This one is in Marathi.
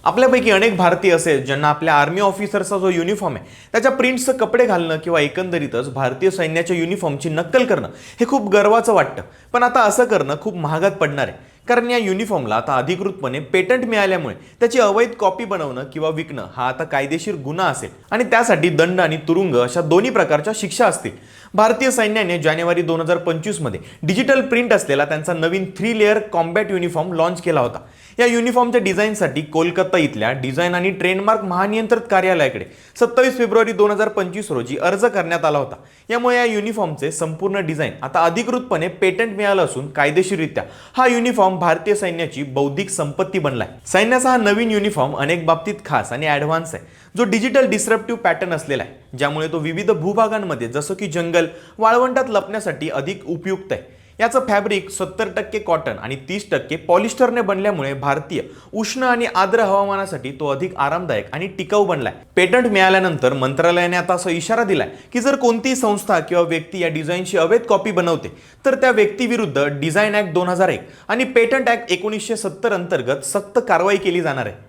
आपल्यापैकी अनेक भारतीय असे ज्यांना आपल्या आर्मी ऑफिसरचा जो युनिफॉर्म आहे त्याच्या प्रिंट्सचे कपडे घालणं किंवा एकंदरीतच भारतीय सैन्याच्या युनिफॉर्मची नक्कल करणं हे खूप गर्वाचं वाटतं। पण आता असं करणं खूप महागात पडणार आहे, कारण या युनिफॉर्मला आता अधिकृतपणे पेटंट मिळाल्यामुळे त्याची अवैध कॉपी बनवणं किंवा विकणं हा आता कायदेशीर गुन्हा असेल आणि त्यासाठी दंड आणि तुरुंग अशा दोन्ही प्रकारच्या शिक्षा असतील। भारतीय सैन्याने जानेवारी 2025 मध्ये डिजिटल प्रिंट असलेला त्यांचा नवीन 3 लेअर कॉम्बॅट युनिफॉर्म लॉन्च केला होता। या युनिफॉर्मच्या डिझाईनसाठी कोलकाता इथल्या डिझाईन आणि ट्रेडमार्क महानियंत्रक कार्यालयाकडे 27 फेब्रुवारी 2025 रोजी अर्ज करण्यात आला होता। यामुळे या युनिफॉर्मचे संपूर्ण डिझाईन आता अधिकृतपणे पेटंट मिळालं असून कायदेशीररित्या हा युनिफॉर्म भारतीय सैन्याची बौद्धिक संपत्ती बनलाय। सैन्याचा हा नवीन युनिफॉर्म अनेक बाबतीत खास आणि ॲडव्हान्स आहे, जो डिजिटल डिस्रप्टिव्ह पॅटर्न असलेला आहे, ज्यामुळे तो विविध भूभागांमध्ये जसं की जंगल, वाळवंटात लपण्यासाठी अधिक उपयुक्त आहे। याचं फॅब्रिक 70% कॉटन आणि 30% पॉलिस्टरने बनल्यामुळे भारतीय उष्ण आणि आर्द्र हवामानासाठी तो अधिक आरामदायक आणि टिकाऊ बनलाय। पेटंट मिळाल्यानंतर मंत्रालयाने आता असा इशारा दिलाय की जर कोणतीही संस्था किंवा व्यक्ती या डिझाईनची अवैध कॉपी बनवते तर त्या व्यक्तीविरुद्ध डिझाईन ॲक्ट 2001 आणि पेटंट ॲक्ट 1970 अंतर्गत सक्त कारवाई केली जाणार आहे।